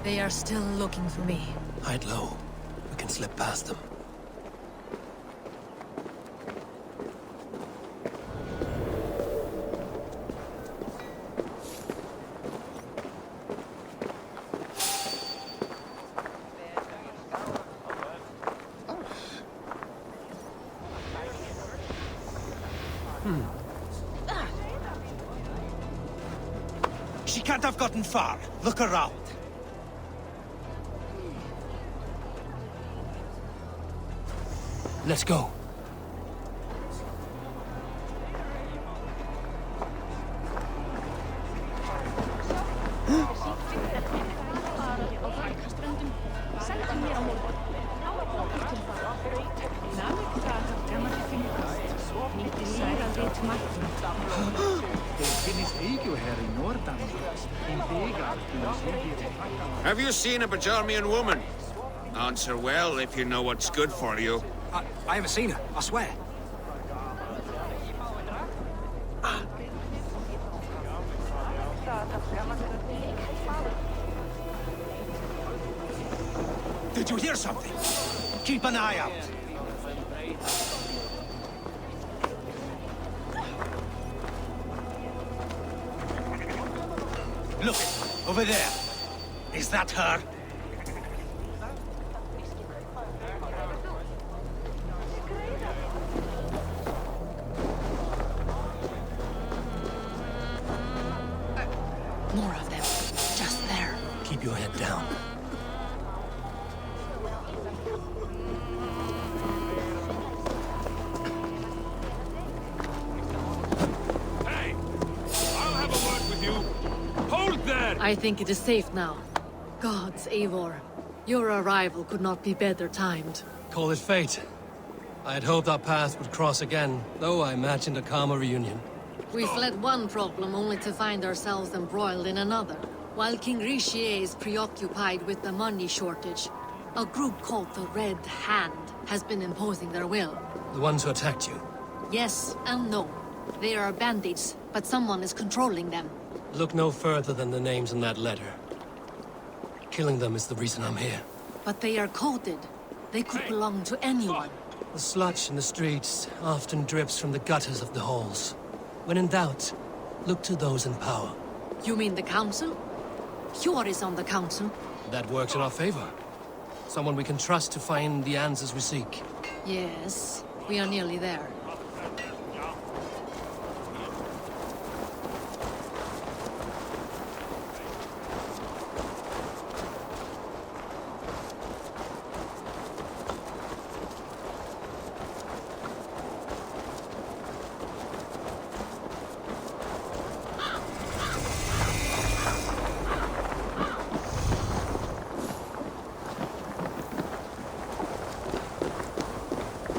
They are still looking for me. Hide low. We can slip past them. She can't have gotten far. Look around. Let's go. Have you seen a Bajarmian woman? Answer well if you know what's good for you. I haven't seen her, I swear. Did you hear something? Keep an eye out. Look, over there. Is that her? More of them. Just there. Keep your head down. Hey! I'll have a word with you. Hold there! I think it is safe now. Gods, Eivor. Your arrival could not be better timed. Call it fate. I had hoped our paths would cross again, though I imagined a calmer reunion. We fled one problem only to find ourselves embroiled in another. While King Richier is preoccupied with the money shortage, a group called the Red Hand has been imposing their will. The ones who attacked you. Yes and no. They are bandits, but someone is controlling them. Look no further than the names in that letter. Killing them is the reason I'm here. But they are coded. They could belong to anyone. The sludge in the streets often drips from the gutters of the halls. When in doubt, look to those in power. You mean the council? Hjor is on the council. That works in our favor. Someone we can trust to find the answers we seek. Yes, we are nearly there.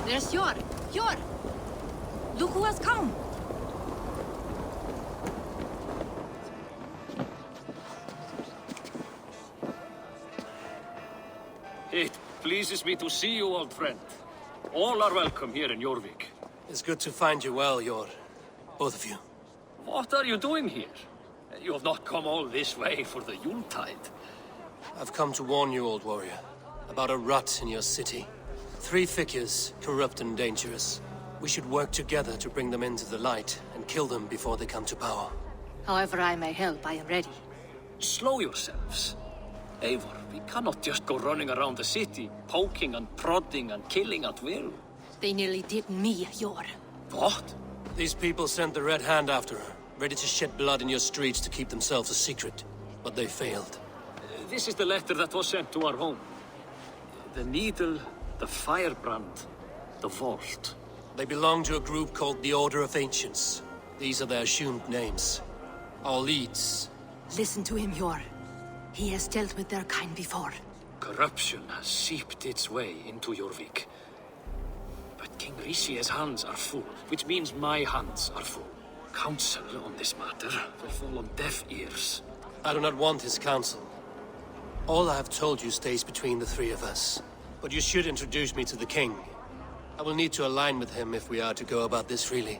There's Hjor! Hjor! Look who has come! It pleases me to see you, old friend. All are welcome here in Jorvik. It's good to find you well, Hjor. Both of you. What are you doing here? You have not come all this way for the Yuletide. I've come to warn you, old warrior, about a rut in your city. 3 figures, corrupt and dangerous. We should work together to bring them into the light and kill them before they come to power. However I may help, I am ready. Slow yourselves. Eivor, we cannot just go running around the city, poking and prodding and killing at will. They nearly did me, Hjor. What? These people sent the Red Hand after her, ready to shed blood in your streets to keep themselves a secret. But they failed. This is the letter that was sent to our home. The needle, the firebrand, the vault. They belong to a group called the Order of Ancients. These are their assumed names. Our leads. Listen to him, Hjor. He has dealt with their kind before. Corruption has seeped its way into Jorvik. But King Richier's hands are full, which means my hands are full. Counsel on this matter will fall on deaf ears. I do not want his counsel. All I have told you stays between the 3 of us. But you should introduce me to the king. I will need to align with him if we are to go about this freely.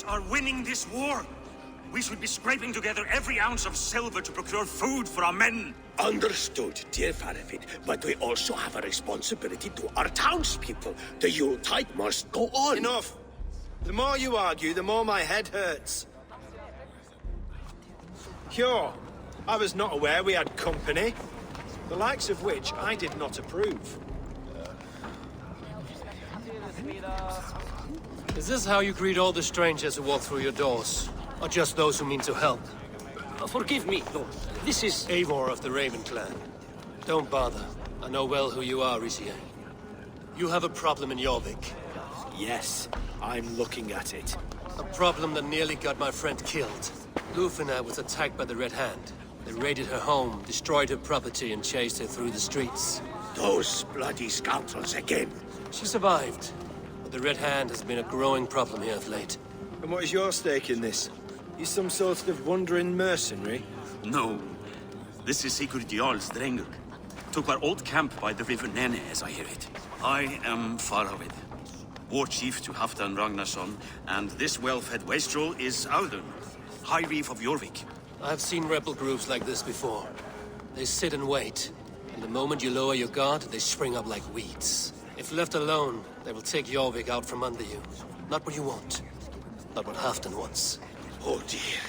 Vikings are winning this war. We should be scraping together every ounce of silver to procure food for our men. Understood, dear Faravid, but we also have a responsibility to our townspeople. The Yuletide must go on. Enough! The more you argue, the more my head hurts. Sure, I was not aware we had company, the likes of which I did not approve. Is this how you greet all the strangers who walk through your doors? Or just those who mean to help? Forgive me, Lord. This is... Eivor of the Raven clan. Don't bother. I know well who you are, Rizier. You have a problem in Jorvik. Yes, I'm looking at it. A problem that nearly got my friend killed. Lufina was attacked by the Red Hand. They raided her home, destroyed her property, and chased her through the streets. Those bloody scoundrels again. She survived, but the Red Hand has been a growing problem here of late. And what is your stake in this? You some sort of wandering mercenary? No. This is Sigurd Jarl's Drengr. Took our old camp by the river Nene, as I hear it. I am Faravid, war chief to Halfdan Ragnarsson, and this well-fed wastrel is Audun, High Reef of Jorvik. I've seen rebel groups like this before. They sit and wait, and the moment you lower your guard, they spring up like weeds. If left alone, they will take Jorvik out from under you. Not what you want, not what Halfdan wants. Oh dear.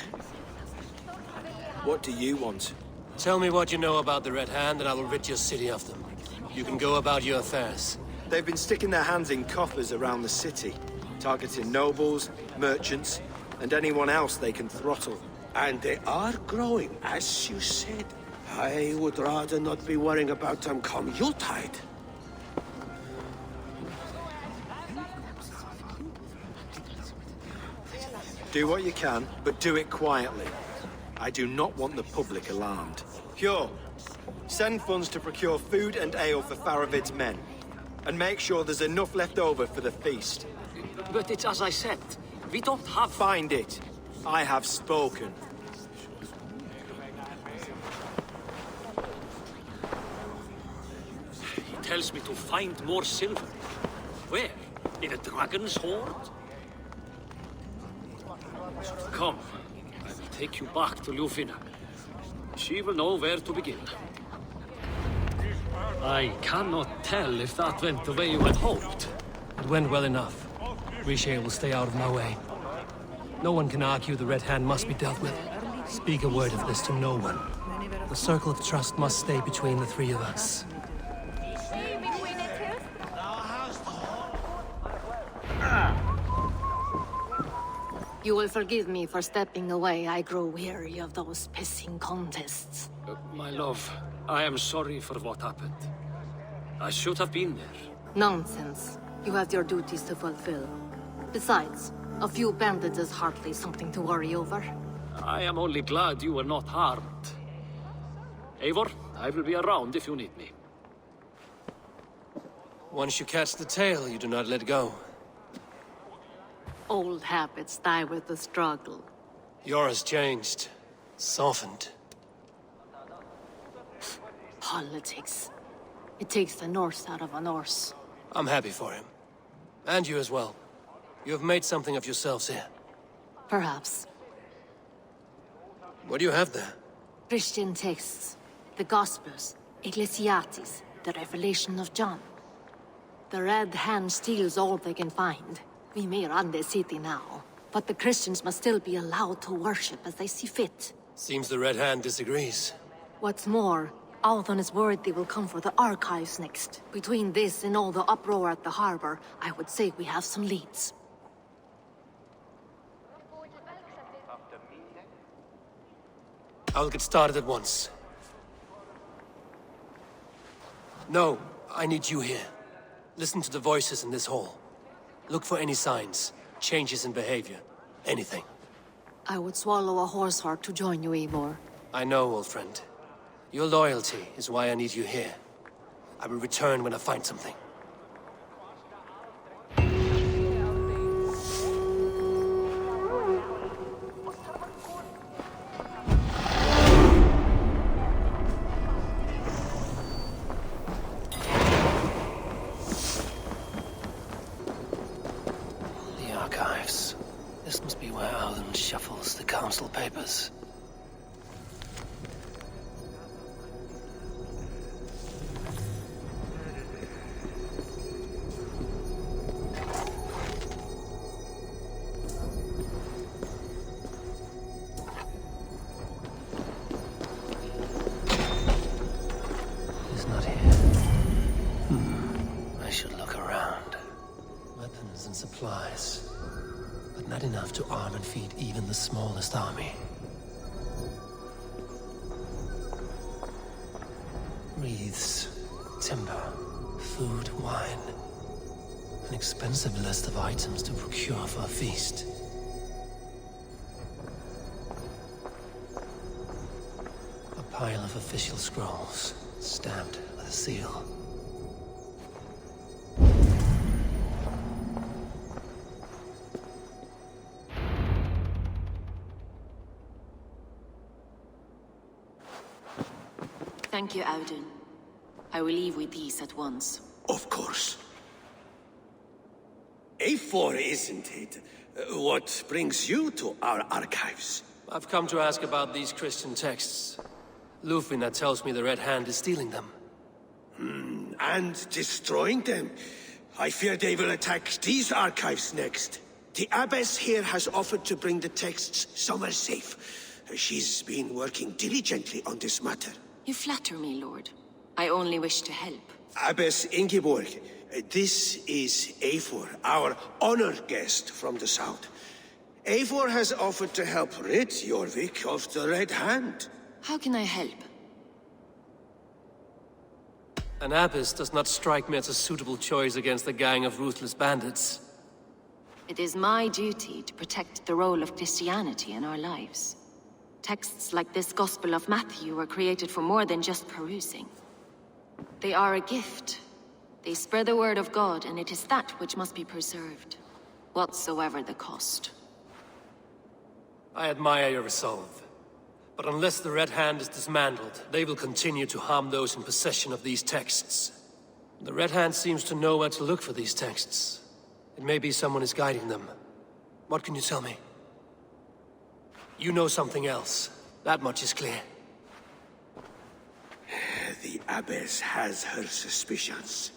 What do you want? Tell me what you know about the Red Hand, and I will rid your city of them. You can go about your affairs. They've been sticking their hands in coffers around the city, targeting nobles, merchants, and anyone else they can throttle. And they are growing, as you said. I would rather not be worrying about them come Yuletide. Do what you can, but do it quietly. I do not want the public alarmed. Pure, send funds to procure food and ale for Faravid's men. And make sure there's enough left over for the feast. But it's as I said. We don't have... Find it. I have spoken. He tells me to find more silver. Where? In a dragon's hoard? Come. I will take you back to Lufina. She will know where to begin. I cannot tell if that went the way you had hoped. It went well enough. Rizier will stay out of my way. No one can argue the Red Hand must be dealt with. Speak a word of this to no one. The circle of trust must stay between the three of us. You will forgive me for stepping away. I grow weary of those pissing contests. My love, I am sorry for what happened. I should have been there. Nonsense. You have your duties to fulfill. Besides, a few bandits is hardly something to worry over. I am only glad you were not harmed. Eivor, I will be around if you need me. Once you catch the tail, you do not let go. Old habits die with the struggle. Yours changed. Softened. Politics. It takes the Norse out of a Norse. I'm happy for him. And you as well. You have made something of yourselves here. Perhaps. What do you have there? Christian texts. The Gospels. Ecclesiastes. The Revelation of John. The Red Hand steals all they can find. We may run the city now, but the Christians must still be allowed to worship as they see fit. Seems the Red Hand disagrees. What's more, Althon is worried they will come for the archives next. Between this and all the uproar at the harbor, I would say we have some leads. I'll get started at once. No, I need you here. Listen to the voices in this hall. Look for any signs, changes in behavior, anything. I would swallow a horse heart to join you, Eivor. I know, old friend. Your loyalty is why I need you here. I will return when I find something. The archives. This must be Vikings. He's not here. I should look around. Weapons and supplies. But not enough to arm and feed even the smallest army. Wreaths, timber, food, wine. An expensive list of items to procure for a feast. A pile of official scrolls, stamped with a seal. Thank you, Audun. I will leave with these at once. Of course. Eivor, isn't it? What brings you to our archives? I've come to ask about these Christian texts. Lufina tells me the Red Hand is stealing them. And destroying them. I fear they will attack these archives next. The abbess here has offered to bring the texts somewhere safe. She's been working diligently on this matter. You flatter me, Lord. I only wish to help. Abbess Ingeborg, this is Eivor, our honored guest from the south. Eivor has offered to help rid Jorvik of the Red Hand. How can I help? An abbess does not strike me as a suitable choice against a gang of ruthless bandits. It is my duty to protect the role of Christianity in our lives. Texts like this Gospel of Matthew were created for more than just perusing. They are a gift. They spread the word of God, and it is that which must be preserved, whatsoever the cost. I admire your resolve. But unless the Red Hand is dismantled, they will continue to harm those in possession of these texts. The Red Hand seems to know where to look for these texts. It may be someone is guiding them. What can you tell me? You know something else. That much is clear. The abbess has her suspicions.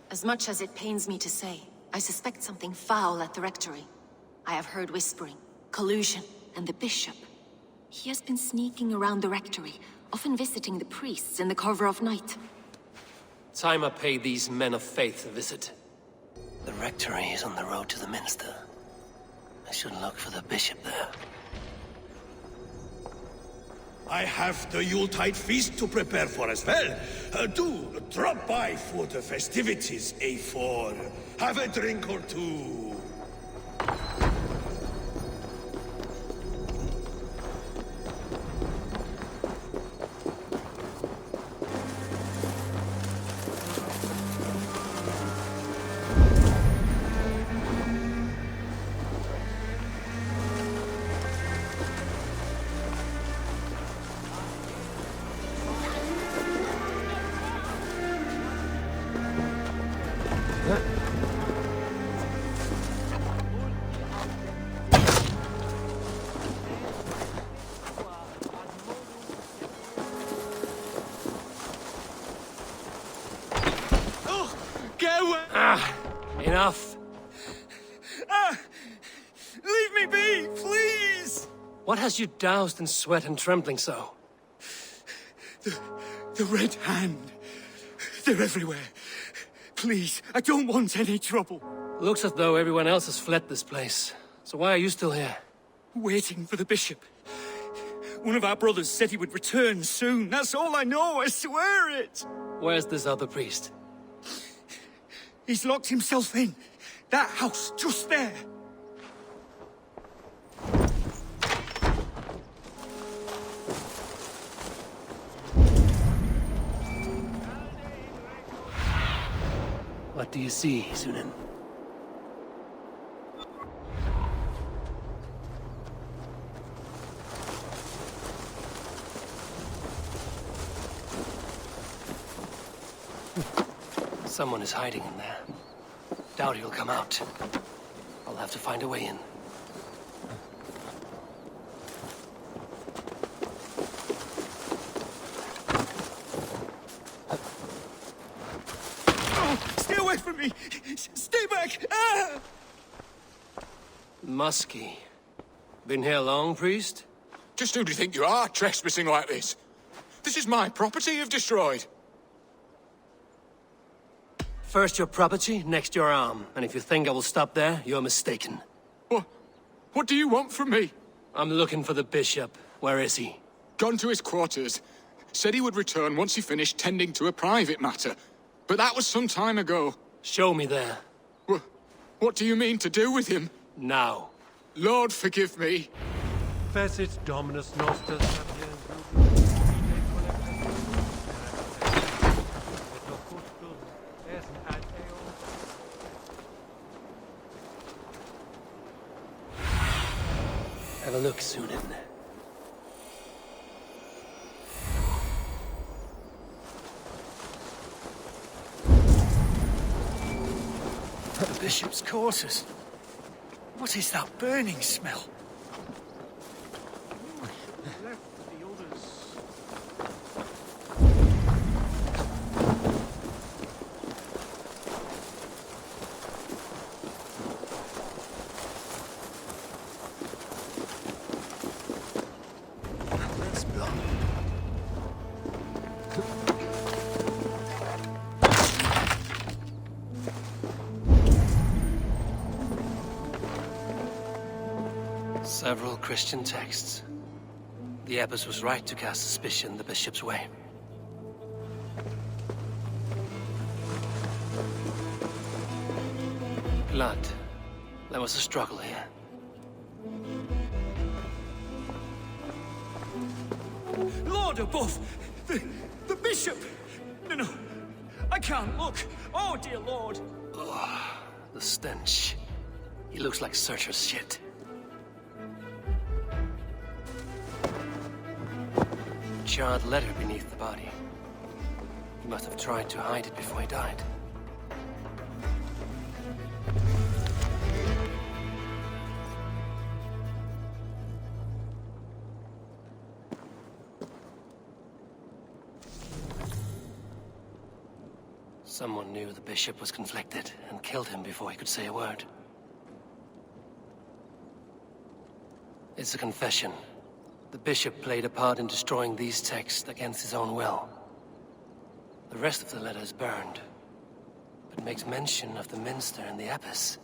As much as it pains me to say, I suspect something foul at the rectory. I have heard whispering, collusion, and the bishop. He has been sneaking around the rectory, often visiting the priests in the cover of night. Time I pay these men of faith a visit. The rectory is on the road to the minster. I should look for the bishop there. I have the Yuletide feast to prepare for as well. Do drop by for the festivities, Eivor. Have a drink or two. Enough. Leave me be, please! What has you doused in sweat and trembling so? The Red Hand. They're everywhere. Please, I don't want any trouble. Looks as though everyone else has fled this place. So why are you still here? Waiting for the bishop. One of our brothers said he would return soon. That's all I know, I swear it! Where's this other priest? He's locked himself in. That house, just there. What do you see, Sunan? Someone is hiding in there. Doubt he'll come out. I'll have to find a way in. away from me! Stay back! Ah! Muskie. Been here long, priest? Just who do you think you are, trespassing like this? This is my property you've destroyed. First your property, next your arm. And if you think I will stop there, you're mistaken. What do you want from me? I'm looking for the bishop. Where is he? Gone to his quarters. Said he would return once he finished tending to a private matter. But that was some time ago. Show me there. What do you mean to do with him? Now. Lord, forgive me. Facet Dominus Nostra Have a look, Sunan. The bishop's quarters. What is that burning smell? Several Christian texts. The abbess was right to cast suspicion the bishop's way. Blood. There was a struggle here. Lord above! The bishop! No. I can't look. Oh, dear Lord. Oh, the stench. He looks like searcher's shit. Charred letter beneath the body. He must have tried to hide it before he died. Someone knew the bishop was conflicted and killed him before he could say a word. It's a confession. The bishop played a part in destroying these texts against his own will. The rest of the letter is burned, but makes mention of the minster and the abbess.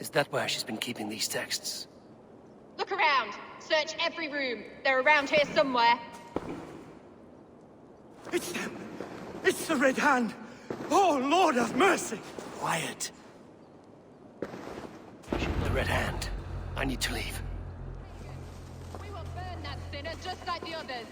Is that where she's been keeping these texts? Look around. Search every room. They're around here somewhere. It's them. It's the Red Hand. Oh, Lord have mercy. Quiet. The Red Hand. I need to leave. We will burn that sinner just like the others.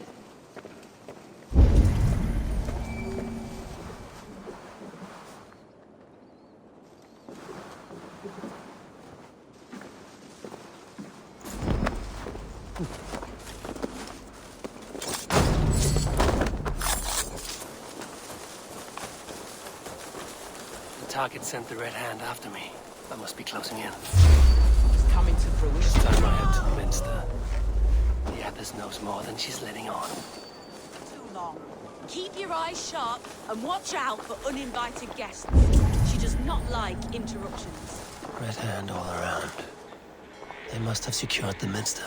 The target sent the Red Hand after me. I must be closing in. It's coming to fruition. This time I head to the minster. The abbess knows more than she's letting on. Too long. Keep your eyes sharp and watch out for uninvited guests. She does not like interruptions. Red Hand all around. They must have secured the minster.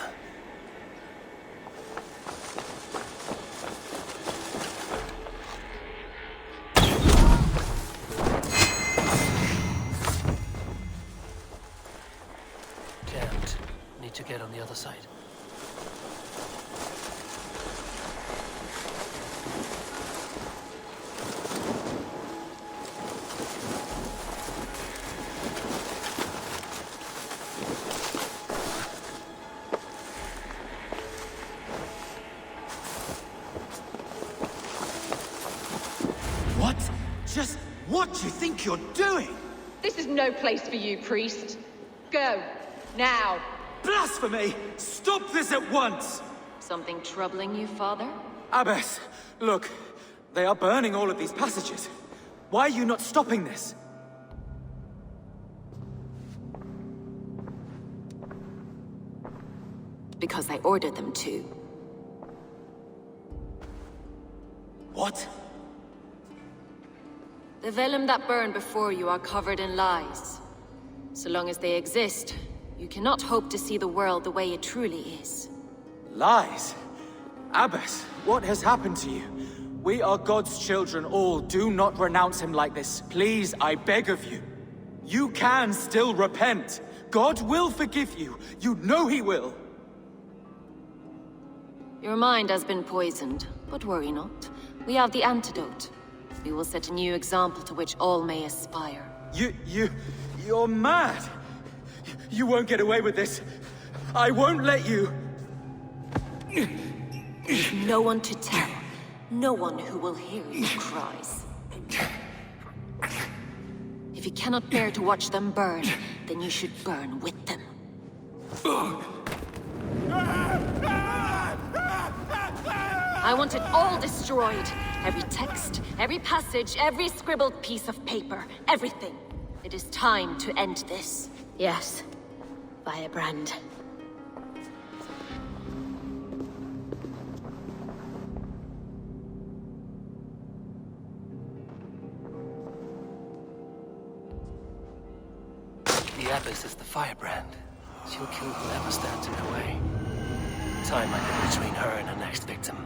Jammed. Need to get on the other side. What? Just what do you think you're doing? This is no place for you, priest. Go. Now. Blasphemy! Stop this at once! Something troubling you, father? Abbess, look. They are burning all of these passages. Why are you not stopping this? Because I ordered them to. What? The vellum that burned before you are covered in lies. So long as they exist, you cannot hope to see the world the way it truly is. Lies? Abbess, what has happened to you? We are God's children all. Do not renounce him like this. Please, I beg of you. You can still repent. God will forgive you. You know he will. Your mind has been poisoned, but worry not. We have the antidote. We will set a new example to which all may aspire. You're mad! You won't get away with this. I won't let you! No one to tell. No one who will hear your cries. If you cannot bear to watch them burn, then you should burn with them. I want it all destroyed. Every text, every passage, every scribbled piece of paper, everything. It is time to end this. Yes, Firebrand. The Abbess is the firebrand. She'll kill whoever stands in her way. Time might be between her and her next victim.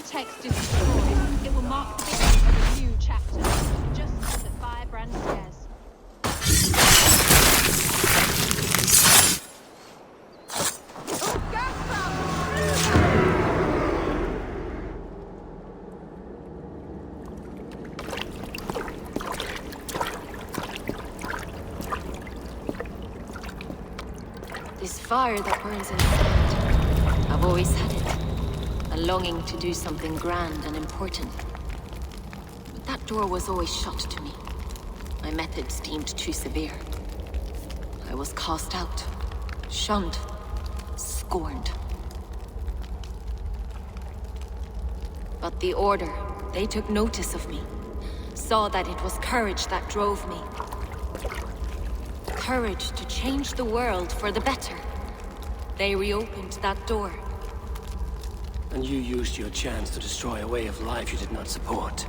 Text is destroyed, it will mark the beginning of a new chapter, just as the firebrand says. This fire that burns inside, I've always had it. A longing to do something grand and important. But that door was always shut to me. My methods deemed too severe. I was cast out, shunned, scorned. But the Order, they took notice of me. Saw that it was courage that drove me. Courage to change the world for the better. They reopened that door. And you used your chance to destroy a way of life you did not support.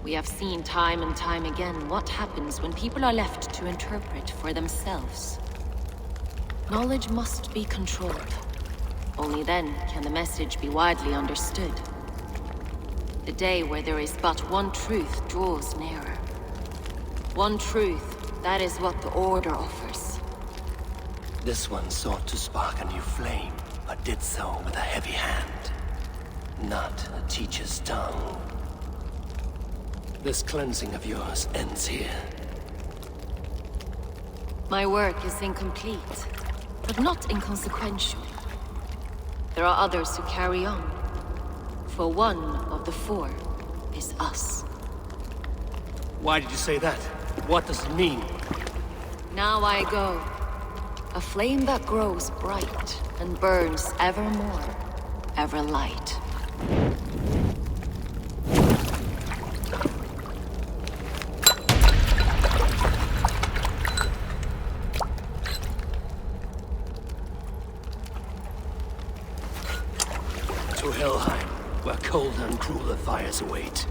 We have seen time and time again what happens when people are left to interpret for themselves. Knowledge must be controlled. Only then can the message be widely understood. The day where there is but one truth draws nearer. One truth, that is what the Order offers. This one sought to spark a new flame, but did so with a heavy hand, not a teacher's tongue. This cleansing of yours ends here. My work is incomplete, but not inconsequential. There are others who carry on. For one of the four is us. Why did you say that? What does it mean? Now I go. A flame that grows bright and burns ever more, ever light. To Helheim, where cold and crueler fires await.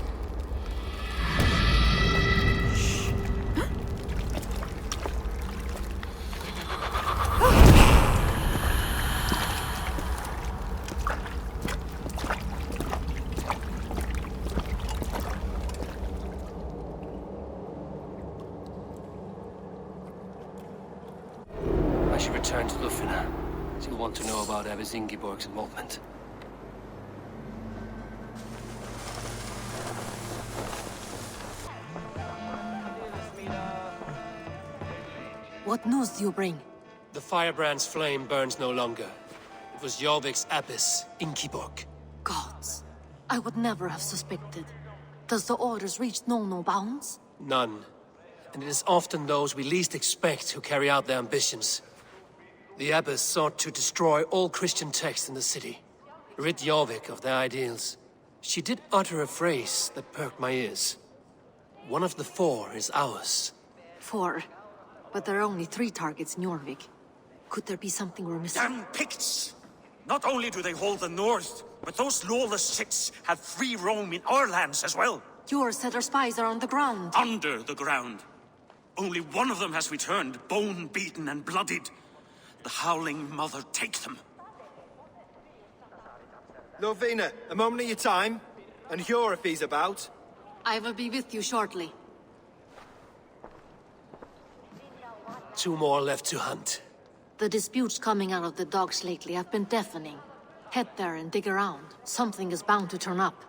return to Lufina. She'll want to know about Abbess Ingeborg's involvement. What news do you bring? The firebrand's flame burns no longer. It was Jorvik's abbess, Ingeborg. Gods. I would never have suspected. Does the orders reach no bounds? None. And it is often those we least expect who carry out their ambitions. The abbess sought to destroy all Christian texts in the city, rid Jorvik of their ideals. She did utter a phrase that perked my ears. One of the 4 is ours. 4? But there are only 3 targets in Jorvik. Could there be something we're missing? Damn Picts! Not only do they hold the north, but those lawless Sits have free roam in our lands as well. Yours said our spies are on the ground. Under the ground. Only one of them has returned, bone-beaten and bloodied. The Howling Mother take them. Lovina, a moment of your time. And Hjor if he's about. I will be with you shortly. 2 more left to hunt. The disputes coming out of the dogs lately have been deafening. Head there and dig around. Something is bound to turn up.